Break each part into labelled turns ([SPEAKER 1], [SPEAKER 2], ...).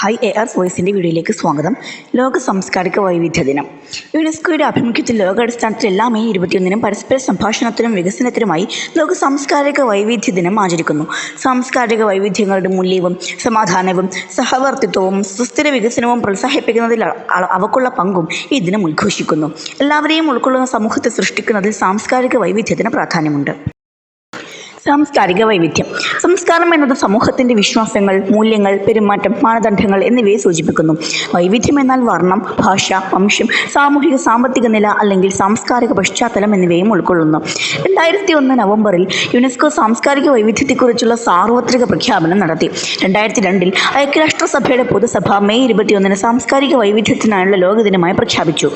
[SPEAKER 1] High heirs വോയിസിൻ്റെ വീഡിയോയിലേക്ക് സ്വാഗതം. ലോക സാംസ്കാരിക വൈവിധ്യ ദിനം യുനെസ്കോയുടെ ആഭിമുഖ്യത്തിൽ ലോകാടിസ്ഥാനത്തിൽ എല്ലാ മെയ് 21 പരസ്പര സംഭാഷണത്തിനും വികസനത്തിനുമായി ലോക സാംസ്കാരിക വൈവിധ്യ ദിനം ആചരിക്കുന്നു. സാംസ്കാരിക വൈവിധ്യങ്ങളുടെ മൂല്യവും സമാധാനവും സഹവർത്തിത്വവും സുസ്ഥിര വികസനവും പ്രോത്സാഹിപ്പിക്കുന്നതിൽ അവക്കുള്ള പങ്കും ഈ ദിനം ഉദ്ഘോഷിക്കുന്നു. എല്ലാവരെയും ഉൾക്കൊള്ളുന്ന സമൂഹത്തെ സൃഷ്ടിക്കുന്നതിൽ സാംസ്കാരിക വൈവിധ്യത്തിന് പ്രാധാന്യമുണ്ട്. സാംസ്കാരിക വൈവിധ്യം. സംസ്കാരം എന്നത് സമൂഹത്തിൻ്റെ വിശ്വാസങ്ങൾ, മൂല്യങ്ങൾ, പെരുമാറ്റം, മാനദണ്ഡങ്ങൾ എന്നിവയെ സൂചിപ്പിക്കുന്നു. വൈവിധ്യം എന്നാൽ വർണ്ണം, ഭാഷ, വംശം, സാമൂഹിക സാമ്പത്തിക നില അല്ലെങ്കിൽ സാംസ്കാരിക പശ്ചാത്തലം എന്നിവയും ഉൾക്കൊള്ളുന്നു. 2001 നവംബറിൽ യുനെസ്കോ സാംസ്കാരിക വൈവിധ്യത്തെക്കുറിച്ചുള്ള സാർവത്രിക പ്രഖ്യാപനം നടത്തി. 2002 ഐക്യരാഷ്ട്രസഭയുടെ പൊതുസഭ മെയ് 21 സാംസ്കാരിക വൈവിധ്യത്തിനായുള്ള ലോകദിനമായി പ്രഖ്യാപിച്ചു.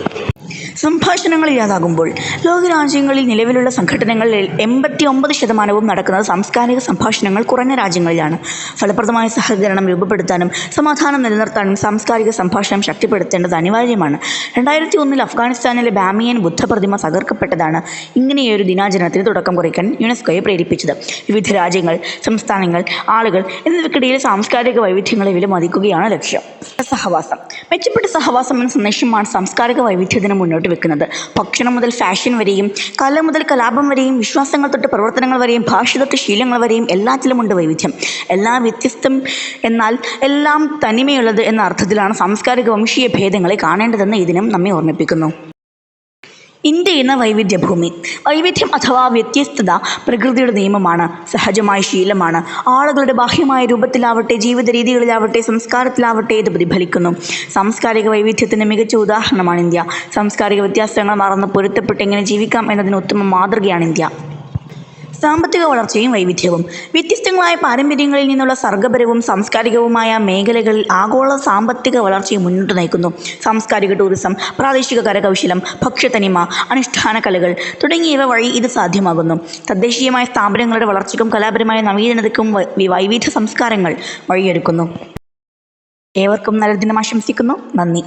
[SPEAKER 1] സംഭാഷണങ്ങൾ ഇല്ലാതാകുമ്പോൾ ലോകരാജ്യങ്ങളിൽ നിലവിലുള്ള സംഘടനകളിൽ 89% നടക്കുന്നത് സാംസ്കാരിക സംഭാഷണങ്ങൾ കുറഞ്ഞ രാജ്യങ്ങളിലാണ്. ഫലപ്രദമായ സഹകരണം രൂപപ്പെടുത്താനും സമാധാനം നിലനിർത്താനും സാംസ്കാരിക സംഭാഷണം ശക്തിപ്പെടുത്തേണ്ടത് അനിവാര്യമാണ്. 2001 അഫ്ഗാനിസ്ഥാനിലെ ബാമിയൻ ബുദ്ധപ്രതിമ തകർക്കപ്പെട്ടതാണ് ഇങ്ങനെയൊരു ദിനാചരണത്തിന് തുടക്കം കുറിക്കാൻ യുനെസ്കോയെ പ്രേരിപ്പിച്ചത്. വിവിധ രാജ്യങ്ങൾ, സംസ്ഥാനങ്ങൾ, ആളുകൾ എന്നിവയ്ക്കിടയിൽ സാംസ്കാരിക വൈവിധ്യങ്ങളെ വിലമതിക്കുകയാണ് ലക്ഷ്യം. സഹവാസം. മെച്ചപ്പെട്ട സഹവാസം എന്ന സന്ദേശമാണ് സാംസ്കാരിക വൈവിധ്യത്തിന് മുന്നോട്ട് വെക്കുന്നത്. ഭക്ഷണം മുതൽ ഫാഷൻ വരെയും, കല മുതൽ കലാപം വരെയും, വിശ്വാസങ്ങൾ തൊട്ട് പ്രവർത്തനങ്ങൾ വരെയും, ഭാഷ തൊട്ട് ശീലങ്ങൾ വരെയും എല്ലാത്തിലുമുണ്ട് വൈവിധ്യം. എല്ലാം വ്യത്യസ്തം എന്നാൽ എല്ലാം തനിമയുള്ളത് എന്ന അർത്ഥത്തിലാണ് സാംസ്കാരിക വംശീയ ഭേദങ്ങളെ കാണേണ്ടതെന്ന് ഈ ദിനം നമ്മെ ഓർമ്മിപ്പിക്കുന്നു. ഇന്ത്യ എന്ന വൈവിധ്യഭൂമി. വൈവിധ്യം അഥവാ വ്യത്യസ്തത പ്രകൃതിയുടെ നിയമമാണ്, സഹജമായ ശീലമാണ്. ആളുകളുടെ ബാഹ്യമായ രൂപത്തിലാവട്ടെ, ജീവിത രീതികളിലാവട്ടെ, സംസ്കാരത്തിലാവട്ടെ ഇത് പ്രതിഫലിക്കുന്നു. സാംസ്കാരിക വൈവിധ്യത്തിന് മികച്ച ഉദാഹരണമാണ് ഇന്ത്യ. സാംസ്കാരിക വ്യത്യാസങ്ങൾ മറന്ന് പൊരുത്തപ്പെട്ട് എങ്ങനെ ജീവിക്കാം എന്നതിന് ഉത്തമ മാതൃകയാണ് ഇന്ത്യ. സാമ്പത്തിക വളർച്ചയും വൈവിധ്യവും. വ്യത്യസ്തങ്ങളായ പാരമ്പര്യങ്ങളിൽ നിന്നുള്ള സർഗപരവും സാംസ്കാരികവുമായ മേഖലകളിൽ ആഗോള സാമ്പത്തിക വളർച്ചയെ മുന്നോട്ട് നയിക്കുന്നു. സാംസ്കാരിക ടൂറിസം, പ്രാദേശിക കരകൗശലം, ഭക്ഷ്യത്തനിമ, അനുഷ്ഠാന കലകൾ തുടങ്ങിയവ വഴി ഇത് സാധ്യമാകുന്നു. തദ്ദേശീയമായ സ്ഥാപനങ്ങളുടെ വളർച്ചയ്ക്കും കലാപരമായ നവീകരണത്തിനും വൈവിധ്യ സംസ്കാരങ്ങൾ വഴിയൊരുക്കുന്നു. ഏവർക്കും നല്ല ദിനം ആശംസിക്കുന്നു. നന്ദി.